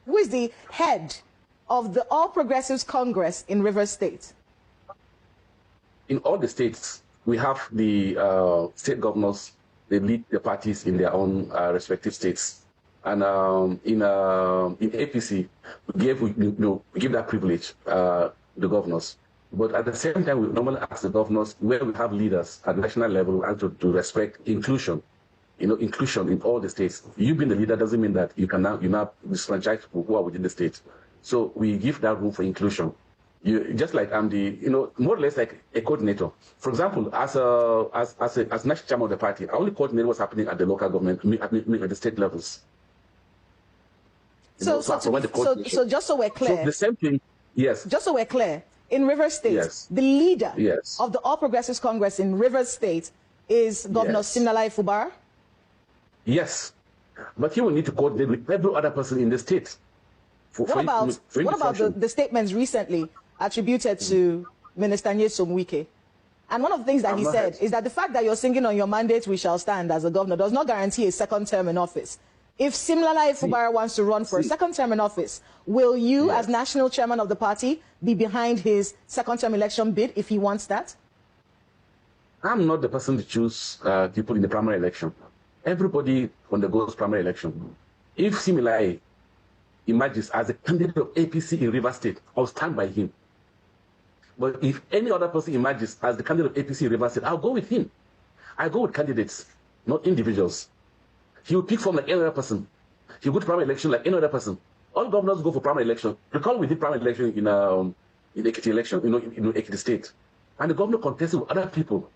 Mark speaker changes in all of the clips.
Speaker 1: Who is the head of the All Progressives Congress in Rivers State?
Speaker 2: In all the states, we have the state governors. They lead the parties in their own respective states. And in APC, we give that privilege to the governors. But at the same time, we normally ask the governors where we have leaders at national level and to respect inclusion. Inclusion in all the states. You being the leader doesn't mean that you now disfranchise people who are within the state. So we give that room for inclusion. Just like I'm more or less like a coordinator. For example, as national chairman of the party, I only coordinate what's happening at the local government, at the state levels.
Speaker 1: So just so we're clear.
Speaker 2: So the same thing, yes.
Speaker 1: Just so we're clear, in Rivers State,
Speaker 2: yes,
Speaker 1: the leader
Speaker 2: yes,
Speaker 1: of the All Progressives Congress in Rivers State is Governor
Speaker 2: yes,
Speaker 1: Fubara?
Speaker 2: Yes, but he will need to coordinate with every other person in the state.
Speaker 1: What about the statements recently attributed to Minister Wike? And one of the things that he said is that the fact that you're singing on your mandate, we shall stand as a governor, does not guarantee a second term in office. If similarly Fubara wants to run for a second term in office, will you, as national chairman of the party, be behind his second term election bid if he wants that?
Speaker 2: I'm not the person to choose people in the primary election. Everybody undergoes primary election. If similarly emerges as a candidate of APC in Rivers State, I'll stand by him. But if any other person emerges as the candidate of APC in Rivers State, I'll go with him. I go with candidates, not individuals. He will pick from like any other person. He will go to primary election like any other person. All governors go for primary election. Recall we did primary election in Ekiti election, in Ekiti State. And the governor contested with other people.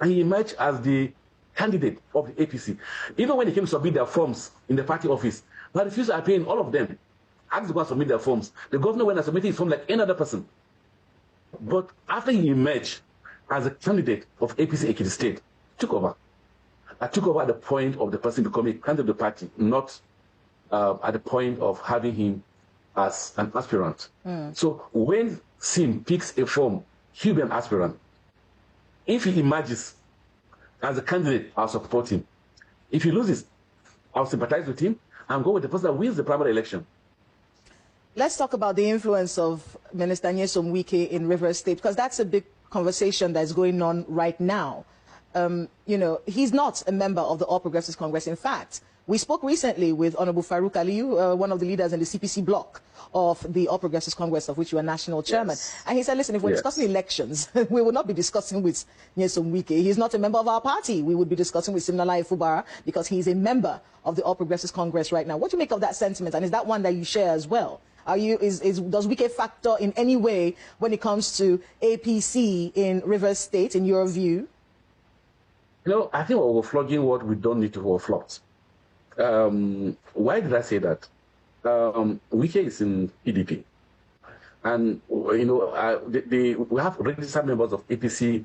Speaker 2: And he emerged as the candidate of the APC. Even when they came to submit their forms in the party office, they refused to appear in all of them. Asked to go and submit their forms. The governor went and submitted his form like any other person. But after he emerged as a candidate of APC Ekiti State, took over. I took over at the point of the person becoming a candidate of the party, not at the point of having him as an aspirant. So when Sim picks a form, he'll be an aspirant. If he emerges as a candidate, I'll support him. If he loses, I'll sympathize with him and go with the person that wins the primary election.
Speaker 1: Let's talk about the influence of Minister Wike in Rivers State, because that's a big conversation that's going on right now. He's not a member of the All Progressives Congress. In fact, we spoke recently with Honorable Farouk Aliyu, one of the leaders in the CPC bloc of the All Progressives Congress, of which you are national chairman.
Speaker 2: Yes.
Speaker 1: And he said, listen, if we're discussing elections, we will not be discussing with Nyesom Wike. He's not a member of our party. We would be discussing with Simnalai Fubara because he's a member of the All Progressives Congress right now. What do you make of that sentiment? And is that one that you share as well? Does Wike factor in any way when it comes to APC in Rivers State, in your view?
Speaker 2: I think we're flogging what we don't need to overflog. Why did I say that? Wike is in PDP. And, we have registered members of APC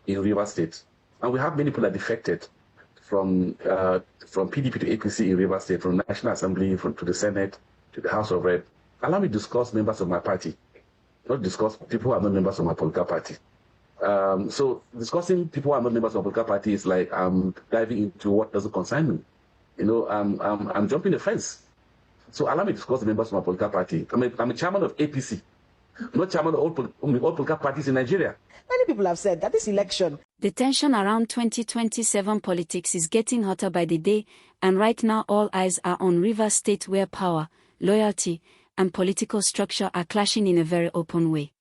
Speaker 2: in Rivers State. And we have many people that defected from PDP to APC in Rivers State, from National Assembly to the Senate to the House of Rep. Allow me to discuss members of my party, not discuss people who are not members of my political party. So discussing people who are not members of my political party is like diving into what doesn't concern me. I'm jumping the fence. So allow me to discuss the members of my political party. I'm a chairman of APC, not chairman of all political parties in Nigeria.
Speaker 1: Many people have said that this election...
Speaker 3: The tension around 2027 politics is getting hotter by the day, and right now all eyes are on Rivers State, where power, loyalty, and political structure are clashing in a very open way.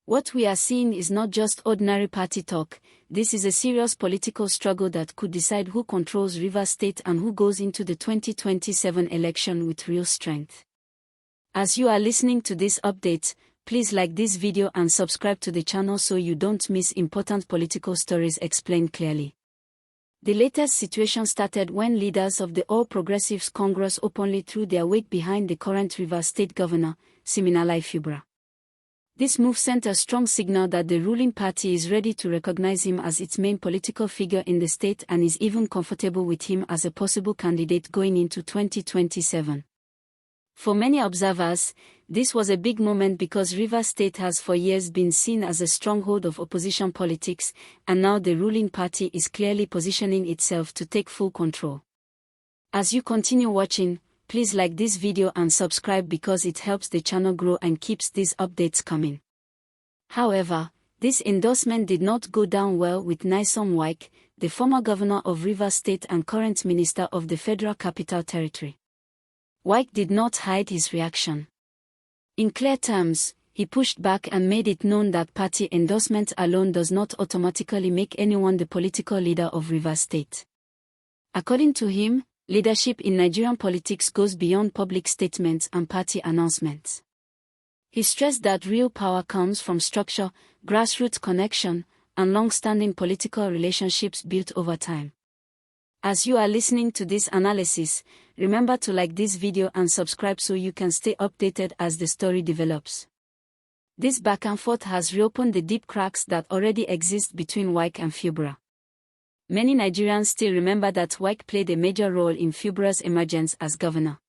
Speaker 3: What we are seeing is not just ordinary party talk. This is a serious political struggle that could decide who controls Rivers State and who goes into the 2027 election with real strength. As you are listening to this update, please like this video and subscribe to the channel so you don't miss important political stories explained clearly. The latest situation started when leaders of the All Progressives Congress openly threw their weight behind the current Rivers State Governor, Siminalai Fubara. This move sent a strong signal that the ruling party is ready to recognize him as its main political figure in the state and is even comfortable with him as a possible candidate going into 2027. For many observers, this was a big moment because Rivers State has for years been seen as a stronghold of opposition politics, and now the ruling party is clearly positioning itself to take full control. As you continue watching, please like this video and subscribe because it helps the channel grow and keeps these updates coming. However, this endorsement did not go down well with Nyesom Wike, the former governor of Rivers State and current minister of the Federal Capital Territory. Wike did not hide his reaction. In clear terms, he pushed back and made it known that party endorsement alone does not automatically make anyone the political leader of Rivers State. According to him, leadership in Nigerian politics goes beyond public statements and party announcements. He stressed that real power comes from structure, grassroots connection, and long-standing political relationships built over time. As you are listening to this analysis, remember to like this video and subscribe so you can stay updated as the story develops. This back and forth has reopened the deep cracks that already exist between Wike and Fubara. Many Nigerians still remember that Wike played a major role in Fubara's emergence as governor.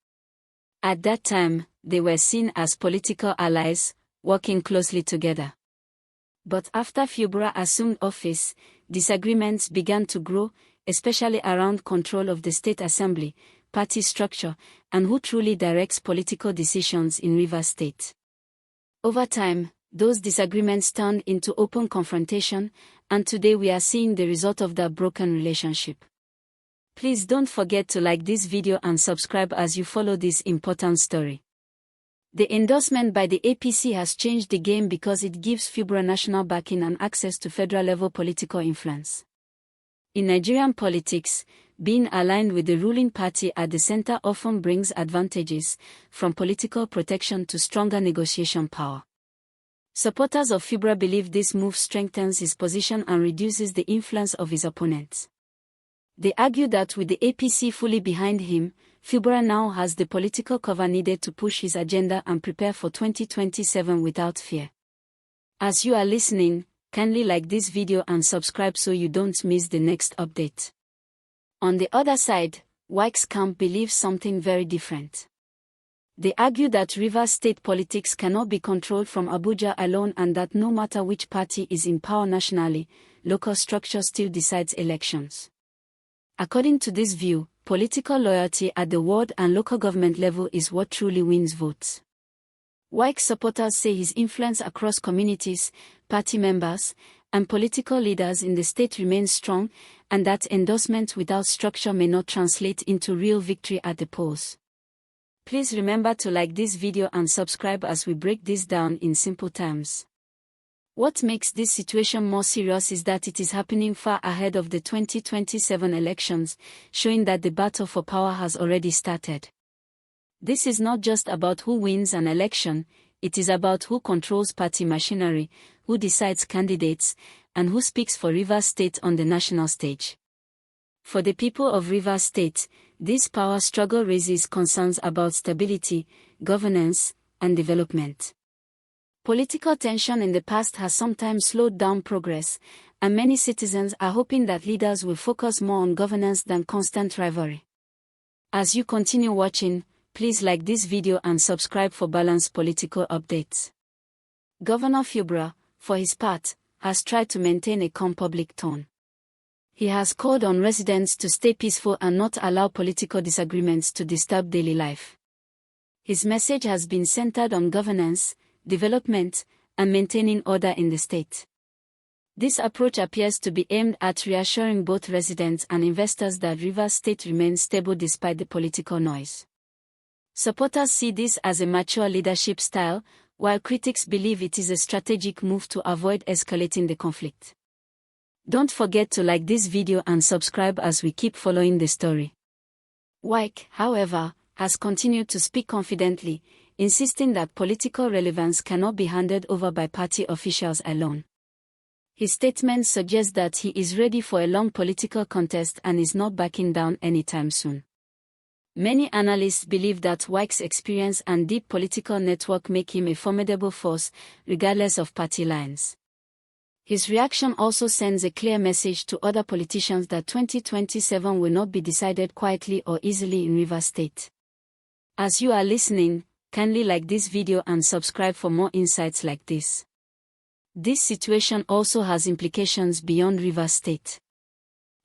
Speaker 3: At that time, they were seen as political allies, working closely together. But after Fubara assumed office, disagreements began to grow, especially around control of the state assembly, party structure, and who truly directs political decisions in Rivers State. Over time, those disagreements turned into open confrontation, and today we are seeing the result of that broken relationship. Please don't forget to like this video and subscribe as you follow this important story. The endorsement by the APC has changed the game because it gives Fubara national backing and access to federal-level political influence. In Nigerian politics, being aligned with the ruling party at the center often brings advantages, from political protection to stronger negotiation power. Supporters of Fubara believe this move strengthens his position and reduces the influence of his opponents. They argue that with the APC fully behind him, Fubara now has the political cover needed to push his agenda and prepare for 2027 without fear. As you are listening, kindly like this video and subscribe so you don't miss the next update. On the other side, Wike's camp believes something very different. They argue that Rivers State politics cannot be controlled from Abuja alone and that no matter which party is in power nationally, local structure still decides elections. According to this view, political loyalty at the ward and local government level is what truly wins votes. Wike supporters say his influence across communities, party members, and political leaders in the state remains strong, and that endorsement without structure may not translate into real victory at the polls. Please remember to like this video and subscribe as we break this down in simple terms. What makes this situation more serious is that it is happening far ahead of the 2027 elections, showing that the battle for power has already started. This is not just about who wins an election, it is about who controls party machinery, who decides candidates, and who speaks for Rivers State on the national stage. For the people of Rivers State, this power struggle raises concerns about stability, governance, and development. Political tension in the past has sometimes slowed down progress, and many citizens are hoping that leaders will focus more on governance than constant rivalry. As you continue watching, please like this video and subscribe for balanced political updates. Governor Fubara, for his part, has tried to maintain a calm public tone. He has called on residents to stay peaceful and not allow political disagreements to disturb daily life. His message has been centered on governance, development, and maintaining order in the state. This approach appears to be aimed at reassuring both residents and investors that Rivers State remains stable despite the political noise. Supporters see this as a mature leadership style, while critics believe it is a strategic move to avoid escalating the conflict. Don't forget to like this video and subscribe as we keep following the story. Wike, however, has continued to speak confidently, insisting that political relevance cannot be handed over by party officials alone. His statements suggest that he is ready for a long political contest and is not backing down anytime soon. Many analysts believe that Wike's experience and deep political network make him a formidable force, regardless of party lines. His reaction also sends a clear message to other politicians that 2027 will not be decided quietly or easily in Rivers State. As you are listening, kindly like this video and subscribe for more insights like this. This situation also has implications beyond Rivers State.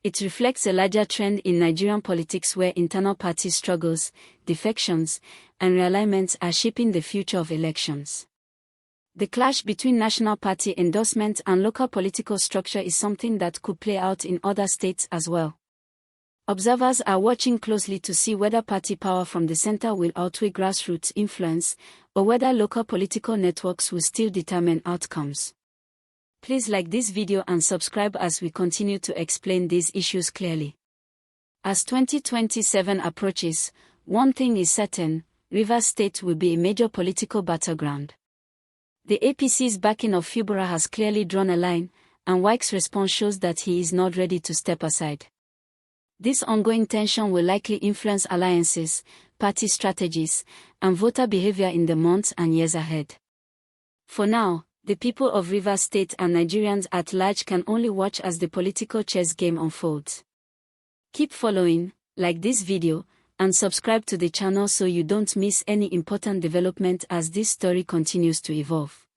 Speaker 3: It reflects a larger trend in Nigerian politics where internal party struggles, defections, and realignments are shaping the future of elections. The clash between national party endorsement and local political structure is something that could play out in other states as well. Observers are watching closely to see whether party power from the center will outweigh grassroots influence, or whether local political networks will still determine outcomes. Please like this video and subscribe as we continue to explain these issues clearly. As 2027 approaches, one thing is certain: Rivers State will be a major political battleground. The APC's backing of Fubara has clearly drawn a line, and Wike's response shows that he is not ready to step aside. This ongoing tension will likely influence alliances, party strategies, and voter behavior in the months and years ahead. For now, the people of Rivers State and Nigerians at large can only watch as the political chess game unfolds. Keep following, like this video, and subscribe to the channel so you don't miss any important development as this story continues to evolve.